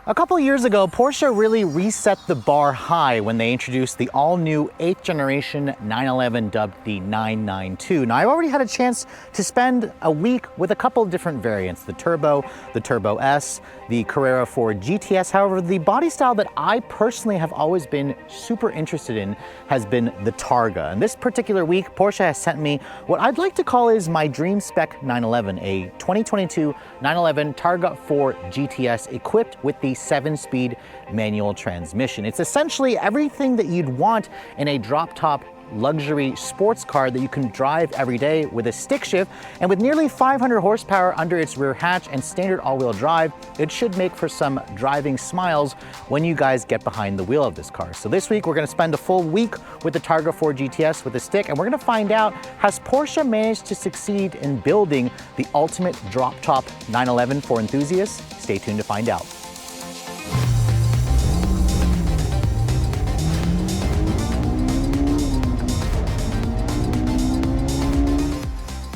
A couple years ago, Porsche really reset the bar high when they introduced the all-new 8th generation 911 dubbed the 992. Now, I've already had a chance to spend a week with a couple of different variants, the Turbo S, the Carrera 4 GTS. However, the body style that I personally have always been super interested in has been the Targa. And this particular week, Porsche has sent me what I'd like to call is my dream spec 911, a 2022 911 Targa 4 GTS equipped with the 7-speed manual transmission. It's essentially everything that you'd want in a drop-top luxury sports car that you can drive every day with a stick shift, and with nearly 500 horsepower under its rear hatch and standard all-wheel drive, it should make for some driving smiles when you guys get behind the wheel of this car. So this week we're going to spend a full week with the Targa 4 GTS with a stick, and we're going to find out, has Porsche managed to succeed in building the ultimate drop-top 911 for enthusiasts? Stay tuned to find out.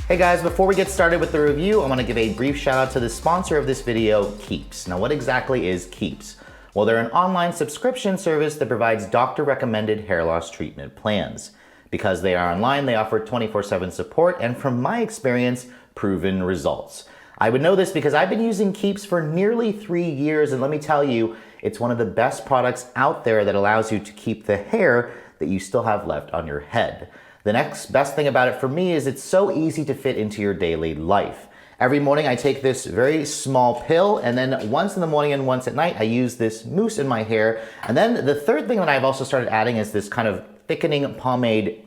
Hey guys, before we get started with the review, I want to give a brief shout out to the sponsor of this video, Keeps. Now, what exactly is Keeps? Well, they're an online subscription service that provides doctor-recommended hair loss treatment plans. Because they are online, they offer 24/7 support, and from my experience, proven results. I would know this because I've been using Keeps for nearly 3 years, and let me tell you, it's one of the best products out there that allows you to keep the hair that you still have left on your head. The next best thing about it for me is it's so easy to fit into your daily life. Every morning I take this very small pill, and then once in the morning and once at night I use this mousse in my hair. And then the third thing that I've also started adding is this kind of thickening pomade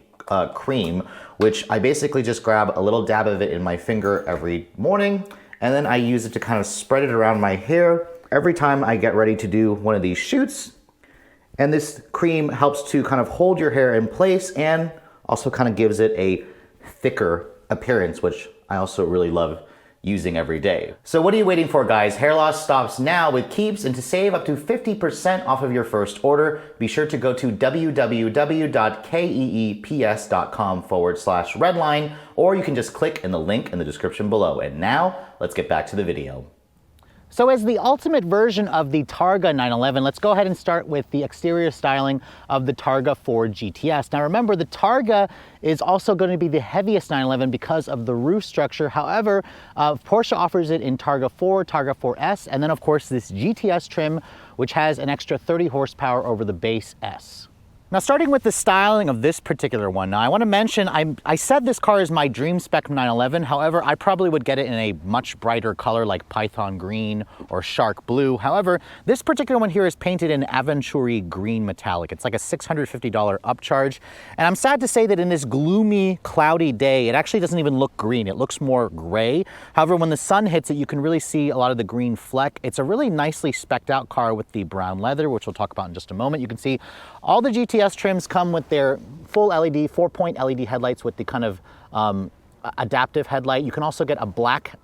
cream, which I basically just grab a little dab of it in my finger every morning, and then I use it to kind of spread it around my hair every time I get ready to do one of these shoots. And this cream helps to kind of hold your hair in place and also kind of gives it a thicker appearance, which I also really love using every day. So what are you waiting for, guys? Hair loss stops now with Keeps, and to save up to 50% off of your first order, be sure to go to www.keeps.com/redline, or you can just click in the link in the description below. And now, let's get back to the video. So as the ultimate version of the Targa 911, let's go ahead and start with the exterior styling of the Targa 4 GTS. Now remember, the Targa is also going to be the heaviest 911 because of the roof structure. However, Porsche offers it in Targa 4, Targa 4S, and then of course this GTS trim, which has an extra 30 horsepower over the base S. Now, starting with the styling of this particular one, now I want to mention, I said this car is my dream spec 911. However, I probably would get it in a much brighter color like Python green or Shark blue. However, this particular one here is painted in Aventurine green metallic. It's like a $650 upcharge. And I'm sad to say that in this gloomy, cloudy day, it actually doesn't even look green. It looks more gray. However, when the sun hits it, you can really see a lot of the green fleck. It's a really nicely specced out car with the brown leather, which we'll talk about in just a moment. You can see all the GTS trims come with their full LED, 4-point LED headlights with the kind of adaptive headlight. You can also get a blacked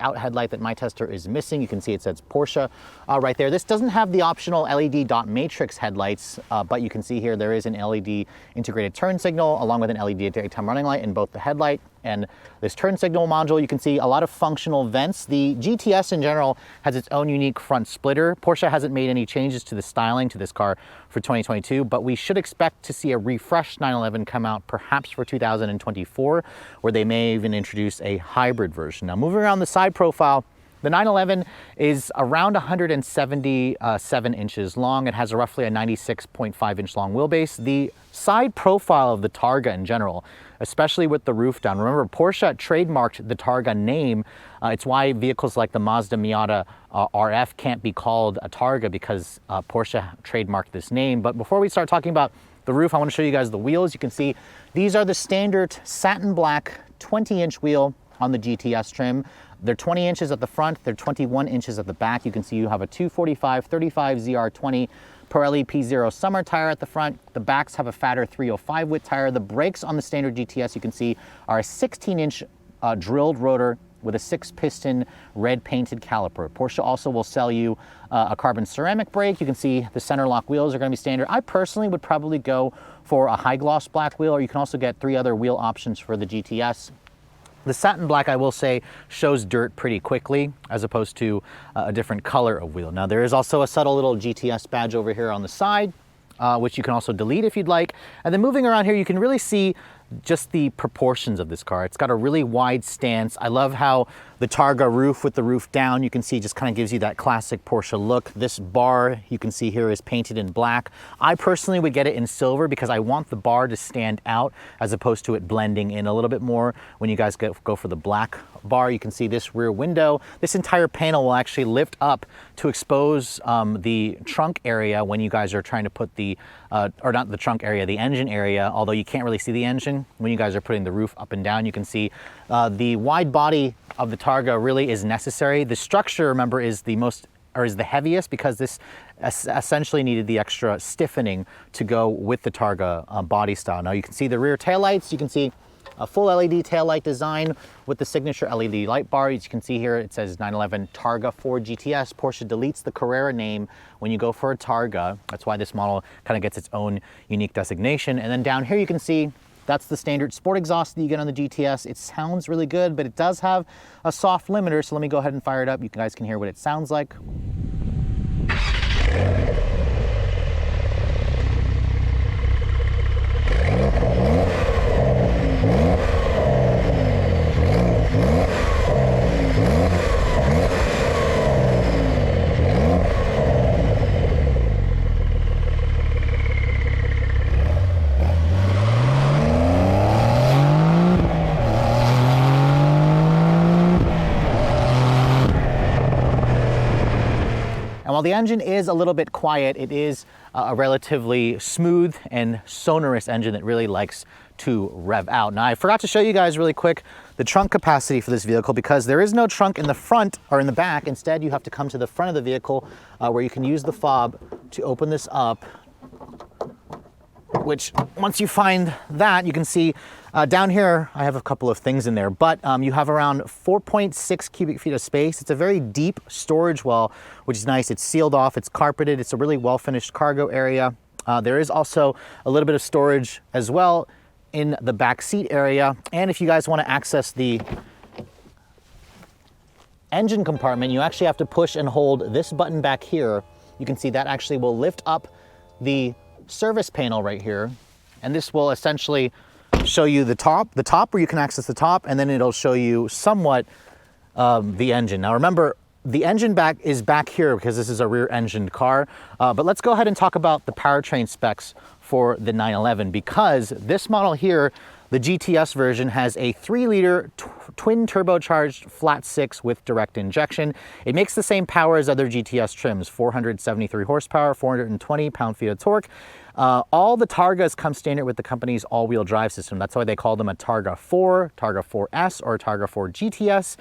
out headlight that my tester is missing. You can see it says Porsche right there. This doesn't have the optional LED dot matrix headlights, but you can see here there is an LED integrated turn signal along with an LED daytime running light in both the headlight and this turn signal module. You can see a lot of functional vents. The GTS in general has its own unique front splitter. Porsche hasn't made any changes to the styling to this car for 2022, but we should expect to see a refreshed 911 come out perhaps for 2024, where they may even introduce a hybrid version. Now, moving around the side profile, the 911 is around 177 inches long. It has roughly a 96.5 inch long wheelbase. The side profile of the Targa in general, especially with the roof down. Remember, Porsche trademarked the Targa name. It's why vehicles like the Mazda Miata RF can't be called a Targa, because Porsche trademarked this name. But before we start talking about the roof, I want to show you guys the wheels. You can see these are the standard satin black 20-inch wheel on the GTS trim. They're 20 inches at the front, they're 21 inches at the back. You can see you have a 245/35 ZR20 Pirelli P0 summer tire at the front. The backs have a fatter 305 width tire. The brakes on the standard GTS, you can see, are a 16-inch drilled rotor with a 6-piston red painted caliper. Porsche also will sell you a carbon ceramic brake. You can see the center lock wheels are going to be standard. I personally would probably go for a high gloss black wheel, or you can also get 3 other wheel options for the GTS. The satin black, I will say, shows dirt pretty quickly as opposed to a different color of wheel. Now there is also a subtle little GTS badge over here on the side, which you can also delete if you'd like. And then moving around here, you can really see just the proportions of this car. It's got a really wide stance. I love how the Targa roof with the roof down, you can see just kind of gives you that classic Porsche look. This bar you can see here is painted in black. I personally would get it in silver because I want the bar to stand out as opposed to it blending in a little bit more. When you guys go for the black bar, you can see this rear window. This entire panel will actually lift up to expose the trunk area when you guys are trying to put the, or not the trunk area, the engine area, although you can't really see the engine. When you guys are putting the roof up and down, you can see the wide body of the Targa really is necessary. The structure, remember, is the most, or is the heaviest, because this essentially needed the extra stiffening to go with the Targa body style. Now you can see the rear taillights. You can see a full LED taillight design with the signature LED light bar. As you can see here, it says 911 Targa 4 GTS. Porsche deletes the Carrera name when you go for a Targa. That's why this model kind of gets its own unique designation. And then down here you can see that's the standard sport exhaust that you get on the GTS. It sounds really good, but it does have a soft limiter. So let me go ahead and fire it up. You guys can hear what it sounds like. And while the engine is a little bit quiet, it is a relatively smooth and sonorous engine that really likes to rev out. Now, I forgot to show you guys really quick the trunk capacity for this vehicle, because there is no trunk in the front or in the back. Instead, you have to come to the front of the vehicle where you can use the fob to open this up, which once you find that, you can see down here, I have a couple of things in there, but you have around 4.6 cubic feet of space. It's a very deep storage well, which is nice. It's sealed off, it's carpeted. It's a really well-finished cargo area. There is also a little bit of storage as well in the back seat area. And if you guys want to access the engine compartment, you actually have to push and hold this button back here. You can see that actually will lift up the service panel right here, and this will essentially show you the top where you can access the top, and then it'll show you somewhat the engine. Now remember, the engine is back here because this is a rear-engined car, but let's go ahead and talk about the powertrain specs for the 911, because this model here, the GTS version, has a 3-liter twin turbocharged flat 6 with direct injection. It makes the same power as other GTS trims, 473 horsepower, 420 pound-feet of torque. All the Targas come standard with the company's all-wheel drive system. That's why they call them a Targa 4, Targa 4S, or Targa 4 GTS.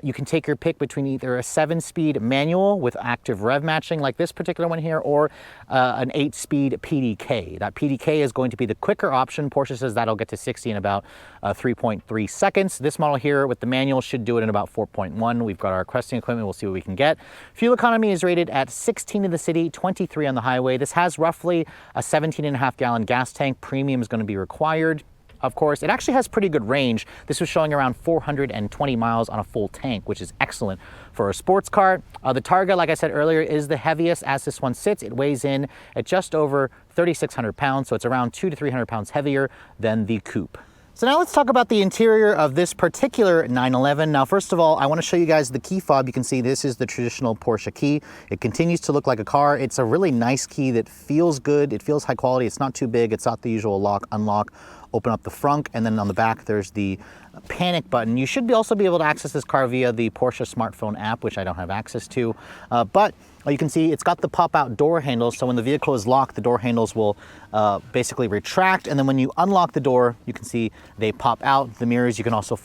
You can take your pick between either a 7-speed manual with active rev matching, like this particular one here, or an 8-speed PDK. That PDK is going to be the quicker option. Porsche says that'll get to 60 in about 3.3 seconds. This model here with the manual should do it in about 4.1. We've got our questing equipment. We'll see what we can get. Fuel economy is rated at 16 in the city, 23 on the highway. This has roughly a 17.5 gallon gas tank. Premium is going to be required. Of course, it actually has pretty good range. This was showing around 420 miles on a full tank, which is excellent for a sports car. The Targa, like I said earlier, is the heaviest as this one sits. It weighs in at just over 3,600 pounds, so it's around 200 to 300 pounds heavier than the coupe. So now let's talk about the interior of this particular 911. Now, first of all, I want to show you guys the key fob. You can see this is the traditional Porsche key. It continues to look like a car. It's a really nice key that feels good. It feels high quality. It's not too big. It's not the usual lock, unlock, open up the front, and then on the back there's the panic button. You should also be able to access this car via the Porsche smartphone app, which I don't have access to, but you can see it's got the pop-out door handles, so when the vehicle is locked, the door handles will basically retract, and then when you unlock the door, you can see they pop out. The mirrors, you can also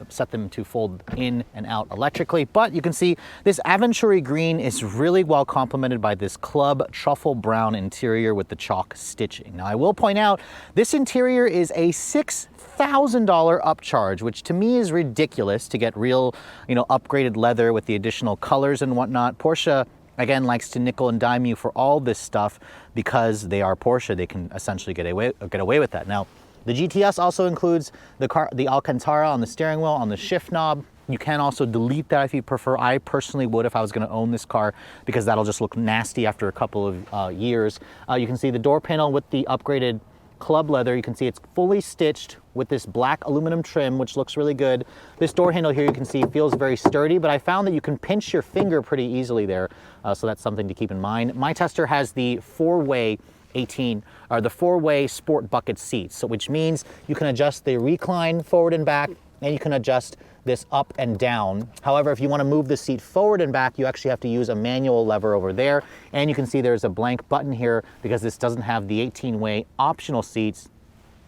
set them to fold in and out electrically, but you can see this Aventure green is really well complemented by this club truffle brown interior with the chalk stitching. Now, I will point out, this interior is a $6,000 upcharge, which to me is ridiculous to get real, upgraded leather with the additional colors and whatnot. Porsche, again, likes to nickel and dime you for all this stuff because they are Porsche. They can essentially get away with that. Now, The GTS also includes the Alcantara on the steering wheel, on the shift knob. You can also delete that if you prefer. I personally would if I was going to own this car, because that'll just look nasty after a couple of years. You can see the door panel with the upgraded club leather. You can see it's fully stitched with this black aluminum trim, which looks really good. This door handle here, you can see, feels very sturdy, but I found that you can pinch your finger pretty easily there, so that's something to keep in mind. My tester has the four-way sport bucket seats, so which means you can adjust the recline forward and back, and you can adjust this up and down. However, if you want to move the seat forward and back, you actually have to use a manual lever over there. And you can see there's a blank button here because this doesn't have the 18-way optional seats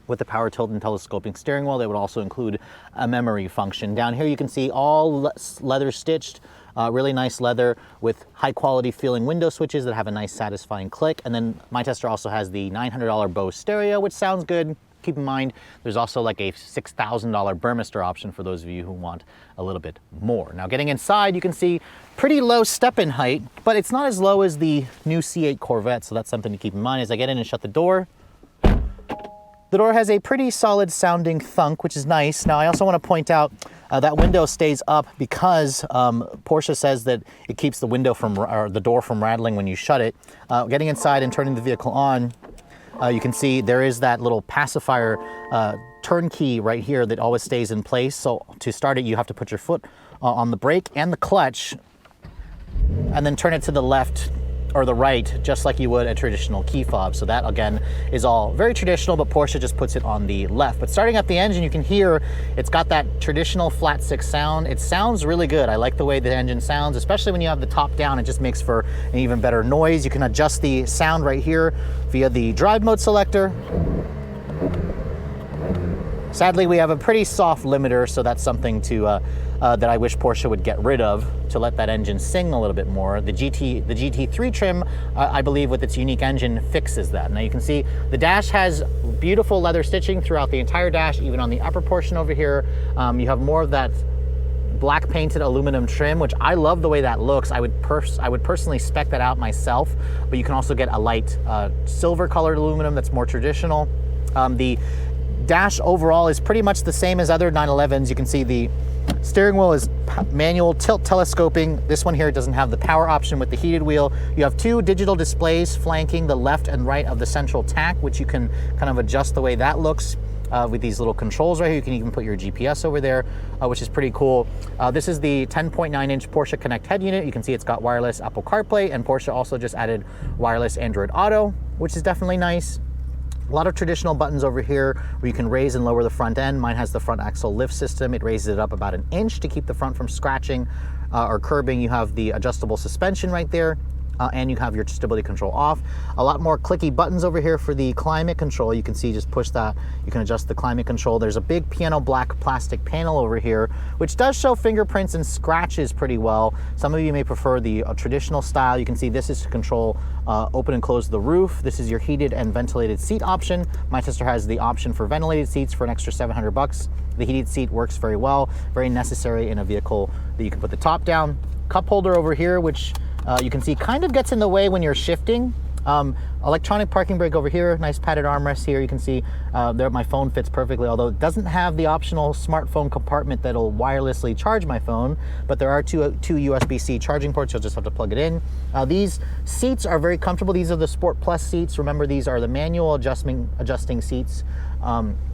with the power tilt and telescoping steering wheel. They would also include a memory function. Down here you can see all leather stitched, really nice leather with high quality feeling window switches that have a nice satisfying click. And then my tester also has the $900 Bose stereo, which sounds good. Keep in mind, there's also like a $6,000 Burmester option for those of you who want a little bit more. Now getting inside, you can see pretty low step-in height, but it's not as low as the new C8 Corvette, so that's something to keep in mind. As I get in and shut the door has a pretty solid sounding thunk, which is nice. Now I also want to point out that window stays up because Porsche says that it keeps the window or the door from rattling when you shut it. Getting inside and turning the vehicle on, you can see there is that little pacifier turn key right here that always stays in place. So to start it, you have to put your foot on the brake and the clutch and then turn it to the left or the right, just like you would a traditional key fob. So that again is all very traditional, but Porsche just puts it on the left. But starting up the engine, you can hear it's got that traditional flat six sound. It sounds really good. I like the way the engine sounds, especially when you have the top down. It just makes for an even better noise. You can adjust the sound right here via the drive mode selector. Sadly, we have a pretty soft limiter, so that's something to that I wish Porsche would get rid of to let that engine sing a little bit more. The GT3 trim, I believe, with its unique engine, fixes that. Now you can see the dash has beautiful leather stitching throughout the entire dash, even on the upper portion over here. You have more of that black painted aluminum trim, which I love the way that looks. I would personally spec that out myself, but you can also get a light silver colored aluminum that's more traditional. The dash overall is pretty much the same as other 911s. You can see the steering wheel is manual tilt telescoping. This one here doesn't have the power option with the heated wheel. You have two digital displays flanking the left and right of the central tack, which you can kind of adjust the way that looks with these little controls right here. You can even put your GPS over there, which is pretty cool. This is the 10.9-inch Porsche Connect head unit. You can see it's got wireless Apple CarPlay, and Porsche also just added wireless Android Auto, which is definitely nice. A lot of traditional buttons over here where you can raise and lower the front end. Mine has the front axle lift system. It raises it up about an inch to keep the front from scratching or curbing. You have the adjustable suspension right there. And you have your stability control off. A lot more clicky buttons over here for the climate control. You can see, just push that, you can adjust the climate control. There's a big piano black plastic panel over here, which does show fingerprints and scratches pretty well. Some of you may prefer the traditional style. You can see this is to control open and close the roof. This is your heated and ventilated seat option. My sister has the option for ventilated seats for an extra $700. The heated seat works very well, very necessary in a vehicle that you can put the top down. Cup holder over here, which you can see kind of gets in the way when you're shifting. Electronic parking brake over here, nice padded armrest here. You can see there my phone fits perfectly, although it doesn't have the optional smartphone compartment that'll wirelessly charge my phone, but there are two USB-C charging ports. You'll just have to plug it in. These seats are very comfortable. These are the Sport Plus seats. Remember, these are the manual adjusting seats.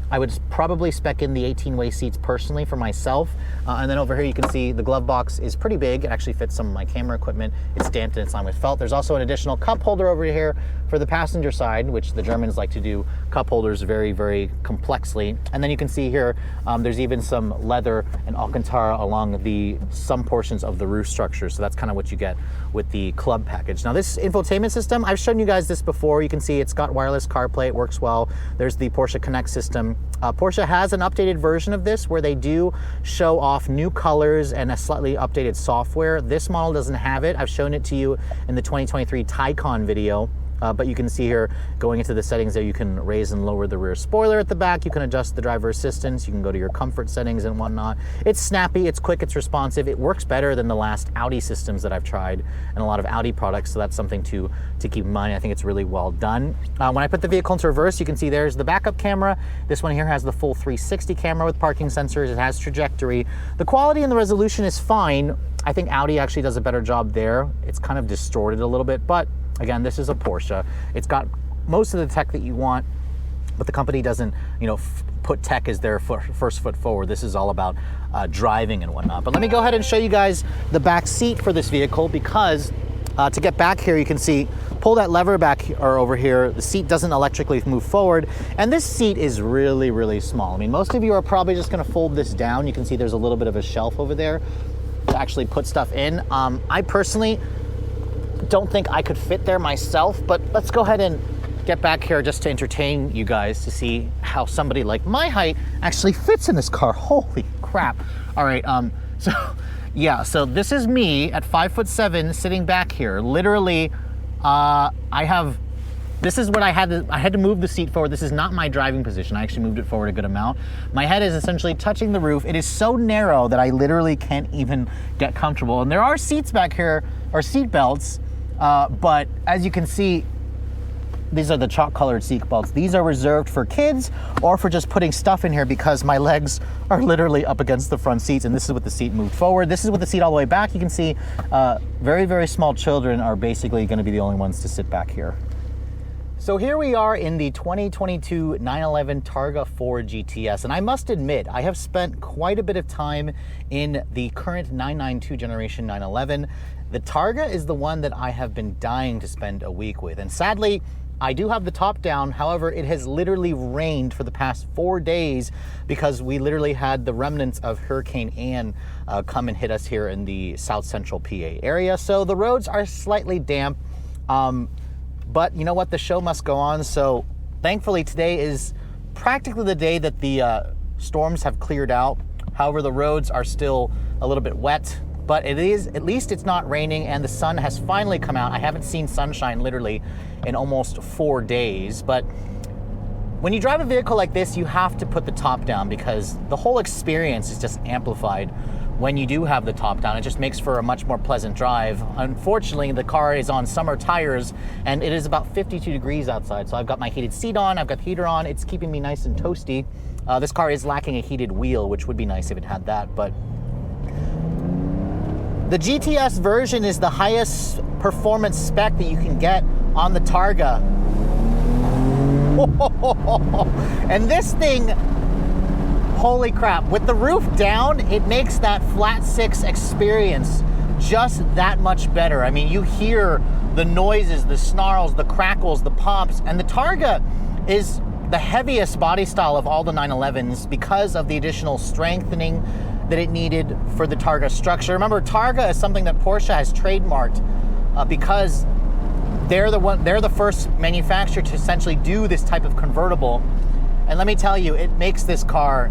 I would probably spec in the 18-way seats personally for myself. And then over here you can see the glove box is pretty big. It actually fits some of my camera equipment. It's stamped and it's lined with felt. There's also an additional cup holder over here for the passenger side, which the Germans like to do cup holders very, very complexly. And then you can see here, there's even some leather and Alcantara along some portions of the roof structure. So that's kind of what you get with the club package. Now this infotainment system, I've shown you guys this before. You can see it's got wireless CarPlay, it works well. There's the Porsche Connect system. Porsche has an updated version of this where they do show off new colors and a slightly updated software. This model doesn't have it. I've shown it to you in the 2023 Taycan video. but you can see here, going into the settings there, you can raise and lower the rear spoiler at the back. You can adjust the driver assistance. You can go to your comfort settings and whatnot. It's snappy, it's quick, it's responsive. It works better than the last Audi systems that I've tried and a lot of Audi products, so that's something to keep in mind. I think it's really well done. When I put the vehicle into reverse, you can see there's the backup camera. This one here has the full 360 camera with parking sensors. It has trajectory. The quality and the resolution is fine. I think Audi actually does a better job there. It's kind of distorted a little bit, but again, this is a Porsche. It's got most of the tech that you want, but the company doesn't, put tech as their first foot forward. This is all about driving and whatnot. But let me go ahead and show you guys the back seat for this vehicle, because to get back here, you can see, pull that lever back or over here, the seat doesn't electrically move forward. And this seat is really, really small. I mean, most of you are probably just gonna fold this down. You can see there's a little bit of a shelf over there to actually put stuff in. I personally don't think I could fit there myself, but let's go ahead and get back here just to entertain you guys to see how somebody like my height actually fits in this car. Holy crap. All right, so yeah, so this is me at 5'7" sitting back here. Literally, this is what I had to move the seat forward. This is not my driving position. I actually moved it forward a good amount. My head is essentially touching the roof. It is so narrow that I literally can't even get comfortable. And there are seats back here, or seat belts, but as you can see, these are the chalk colored seat belts. These are reserved for kids or for just putting stuff in here, because my legs are literally up against the front seats, and this is with the seat moved forward. This is with the seat all the way back. You can see very, very small children are basically gonna be the only ones to sit back here. So here we are in the 2022 911 Targa 4 GTS, and I must admit, I have spent quite a bit of time in the current 992 generation 911. The Targa is the one that I have been dying to spend a week with, and sadly, I do have the top down. However, it has literally rained for the past 4 days because we literally had the remnants of Hurricane Ann come and hit us here in the south central PA area. So the roads are slightly damp, but you know what? The show must go on. So thankfully today is practically the day that the storms have cleared out. However, the roads are still a little bit wet, but at least it's not raining and the sun has finally come out. I haven't seen sunshine literally in almost 4 days, but when you drive a vehicle like this, you have to put the top down because the whole experience is just amplified when you do have the top down. It just makes for a much more pleasant drive. Unfortunately, the car is on summer tires and it is about 52 degrees outside. So I've got my heated seat on, I've got the heater on, it's keeping me nice and toasty. This car is lacking a heated wheel, which would be nice if it had that, but the GTS version is the highest performance spec that you can get on the Targa. And this thing, holy crap, with the roof down, it makes that flat six experience just that much better. I mean, you hear the noises, the snarls, the crackles, the pops, and the Targa is the heaviest body style of all the 911s because of the additional strengthening that it needed for the Targa structure. Remember, Targa is something that Porsche has trademarked because they're the first manufacturer to essentially do this type of convertible. And let me tell you, it makes this car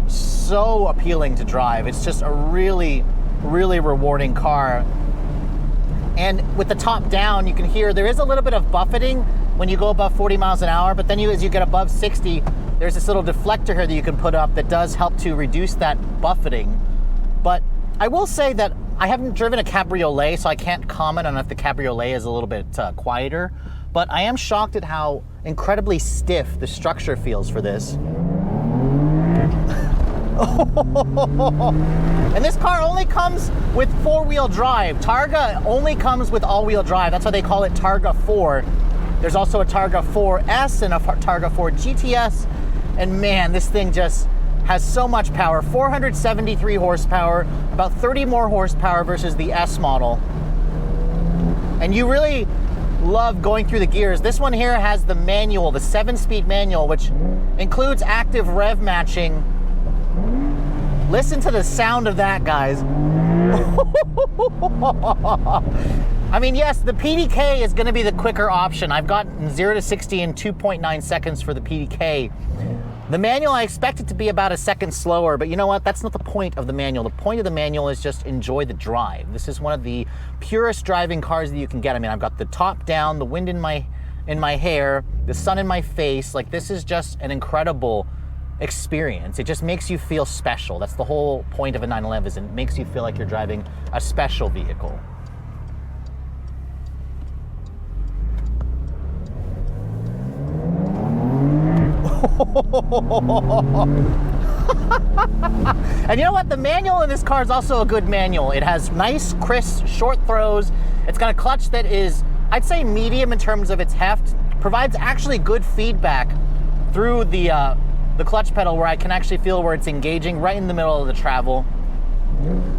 so appealing to drive. It's just a really, really rewarding car. And with the top down, you can hear there is a little bit of buffeting when you go above 40 miles an hour, but then as you get above 60, there's this little deflector here that you can put up that does help to reduce that buffeting. But I will say that I haven't driven a cabriolet, so I can't comment on if the cabriolet is a little bit quieter, but I am shocked at how incredibly stiff the structure feels for this. And this car only comes with 4-wheel drive. Targa only comes with all-wheel drive. That's why they call it Targa 4. There's also a Targa 4S and a Targa 4 GTS. And man, this thing just has so much power. 473 horsepower, about 30 more horsepower versus the S model. And you really love going through the gears. This one here has the manual, the 7-speed manual, which includes active rev matching. Listen to the sound of that, guys. I mean, yes, the PDK is going to be the quicker option. I've gotten 0 to 60 in 2.9 seconds for the PDK. The manual, I expect it to be about a second slower, but you know what? That's not the point of the manual. The point of the manual is just enjoy the drive. This is one of the purest driving cars that you can get. I mean, I've got the top down, the wind in my hair, the sun in my face. Like, this is just an incredible experience. It just makes you feel special. That's the whole point of a 911, is it makes you feel like you're driving a special vehicle. And you know what? The manual in this car is also a good manual. It has nice, crisp, short throws. It's got a clutch that is, I'd say, medium in terms of its heft. Provides actually good feedback through the clutch pedal, where I can actually feel where it's engaging right in the middle of the travel.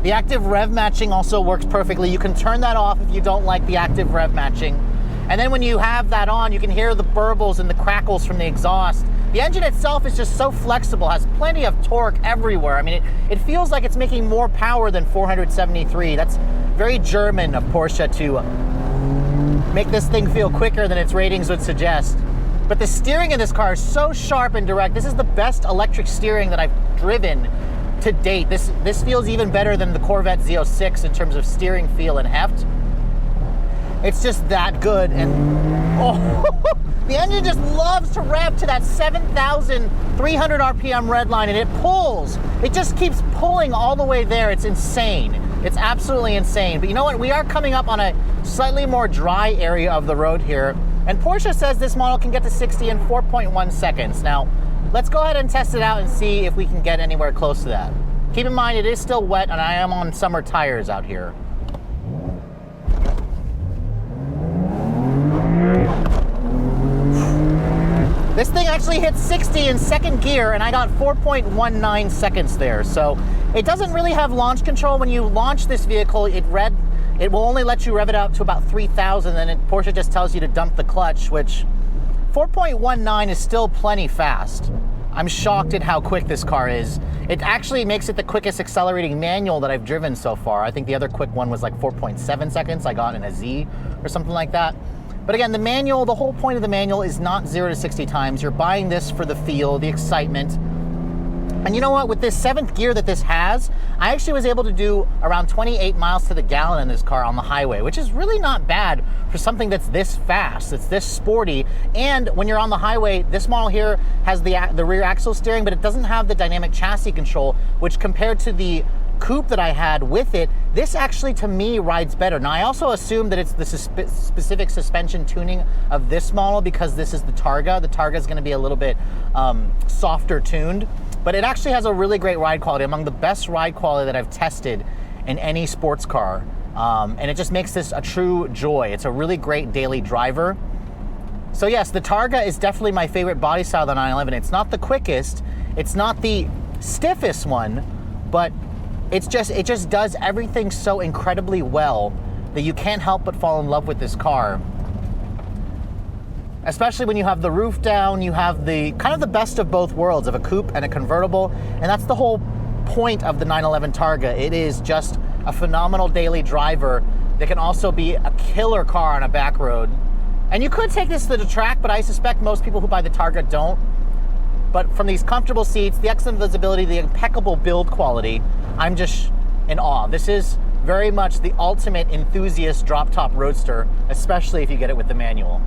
The active rev matching also works perfectly. You can turn that off if you don't like the active rev matching. And then when you have that on, you can hear the burbles and the crackles from the exhaust. The engine itself is just so flexible, has plenty of torque everywhere. I mean, it feels like it's making more power than 473. That's very German of Porsche to make this thing feel quicker than its ratings would suggest. But the steering in this car is so sharp and direct. This is the best electric steering that I've driven to date. This feels even better than the Corvette Z06 in terms of steering feel and heft. It's just that good. And the engine just loves to rev to that 7,300 RPM Redline, and it pulls. It just keeps pulling all the way there. It's insane. It's absolutely insane. But you know what? We are coming up on a slightly more dry area of the road here, and Porsche says this model can get to 60 in 4.1 seconds. Now, let's go ahead and test it out and see if we can get anywhere close to that. Keep in mind, it is still wet, and I am on summer tires out here. This thing actually hit 60 in second gear, and I got 4.19 seconds there. So it doesn't really have launch control. When you launch this vehicle, it will only let you rev it out to about 3,000, then Porsche just tells you to dump the clutch, which 4.19 is still plenty fast. I'm shocked at how quick this car is. It actually makes it the quickest accelerating manual that I've driven so far. I think the other quick one was like 4.7 seconds. I got in a Z or something like that. But again, the manual, the whole point of the manual is not 0 to 60 times. You're buying this for the feel, the excitement. And you know what? With this 7th gear that this has, I actually was able to do around 28 miles to the gallon in this car on the highway, which is really not bad for something that's this fast, that's this sporty. And when you're on the highway, this model here has the rear axle steering, but it doesn't have the dynamic chassis control, which compared to the coupe that I had with it, this actually to me rides better. Now I also assume that it's the specific suspension tuning of this model because this is the Targa. The Targa is going to be a little bit softer tuned, but it actually has a really great ride quality, among the best ride quality that I've tested in any sports car. And it just makes this a true joy. It's a really great daily driver. So yes, the Targa is definitely my favorite body style of the 911. It's not the quickest, it's not the stiffest one, but it just does everything so incredibly well that you can't help but fall in love with this car. Especially when you have the roof down, you have the kind of the best of both worlds of a coupe and a convertible, and that's the whole point of the 911 Targa. It is just a phenomenal daily driver that can also be a killer car on a back road. And you could take this to the track, but I suspect most people who buy the Targa don't. But from these comfortable seats, the excellent visibility, the impeccable build quality, I'm just in awe. This is very much the ultimate enthusiast drop-top roadster, especially if you get it with the manual.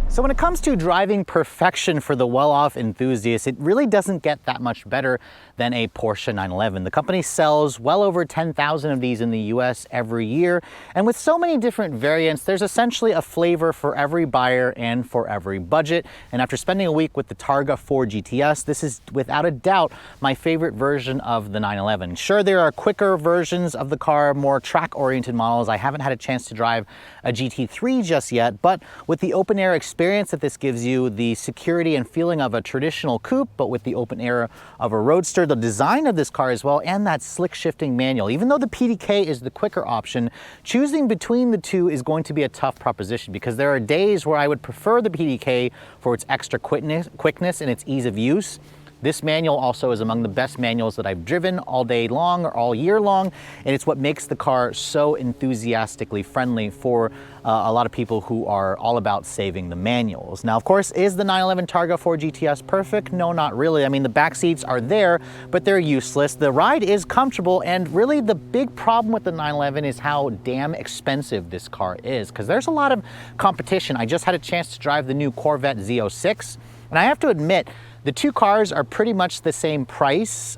So when it comes to driving perfection for the well-off enthusiast, it really doesn't get that much better than a Porsche 911. The company sells well over 10,000 of these in the US every year, and with so many different variants, there's essentially a flavor for every buyer and for every budget. And after spending a week with the Targa 4 GTS, this is without a doubt my favorite version of the 911. Sure, there are quicker versions of the car, more track-oriented models. I haven't had a chance to drive a GT3 just yet, but with the open-air experience that this gives you, the security and feeling of a traditional coupe, but with the open air of a Roadster, the design of this car as well, and that slick shifting manual. Even though the PDK is the quicker option, choosing between the two is going to be a tough proposition because there are days where I would prefer the PDK for its extra quickness and its ease of use. This manual also is among the best manuals that I've driven all day long or all year long, and it's what makes the car so enthusiastically friendly for a lot of people who are all about saving the manuals. Now, of course, is the 911 Targa 4 GTS perfect? No, not really. I mean, the back seats are there, but they're useless. The ride is comfortable, and really the big problem with the 911 is how damn expensive this car is, because there's a lot of competition. I just had a chance to drive the new Corvette Z06, and I have to admit, the two cars are pretty much the same price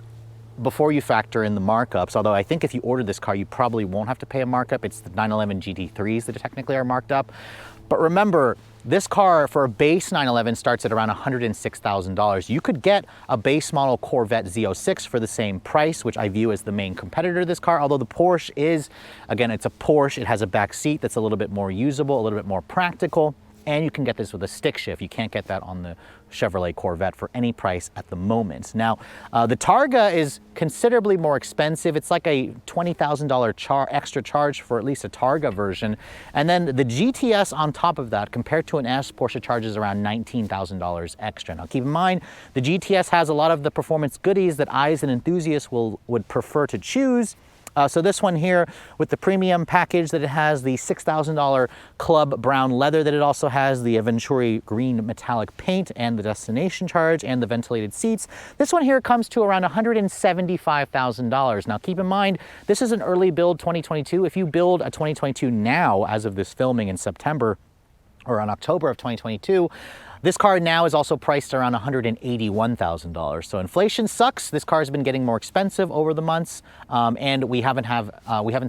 before you factor in the markups, although I think if you order this car, you probably won't have to pay a markup. It's the 911 GT3s that technically are marked up. But remember, this car for a base 911 starts at around $106,000. You could get a base model Corvette Z06 for the same price, which I view as the main competitor to this car, although the Porsche is, again, it's a Porsche. It has a back seat that's a little bit more usable, a little bit more practical. And you can get this with a stick shift. You can't get that on the Chevrolet Corvette for any price at the moment. Now, the Targa is considerably more expensive. It's like a $20,000 extra charge for at least a Targa version. And then the GTS on top of that, compared to an S, Porsche charges around $19,000 extra. Now, keep in mind, the GTS has a lot of the performance goodies that I, as an enthusiast, would prefer to choose. So this one here with the premium package that it has, the $6,000 club brown leather that it also has, the Venturi green metallic paint, and the destination charge, and the ventilated seats. This one here comes to around $175,000. Now keep in mind, this is an early build 2022. If you build a 2022 now, as of this filming in September or in October of 2022, this car now is also priced around $181,000. So inflation sucks. This car has been getting more expensive over the months, and we haven't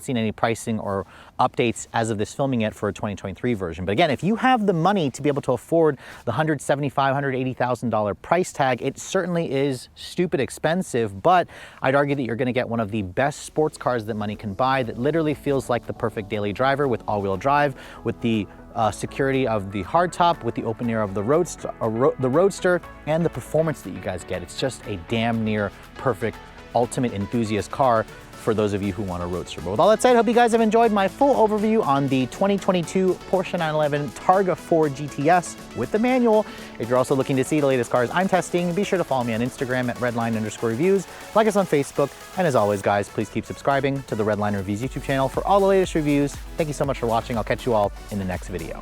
seen any pricing or updates as of this filming yet for a 2023 version. But again, if you have the money to be able to afford the $175,000, $180,000 price tag, it certainly is stupid expensive, but I'd argue that you're going to get one of the best sports cars that money can buy, that literally feels like the perfect daily driver, with all-wheel drive, with the security of the hardtop, with the open air of the Roadster, and the performance that you guys get. It's just a damn near perfect ultimate enthusiast car for those of you who want a Roadster. But with all that said, I hope you guys have enjoyed my full overview on the 2022 Porsche 911 Targa 4 GTS with the manual. If you're also looking to see the latest cars I'm testing, be sure to follow me on Instagram at redline_reviews, like us on Facebook, and as always, guys, please keep subscribing to the Redline Reviews YouTube channel for all the latest reviews. Thank you so much for watching. I'll catch you all in the next video.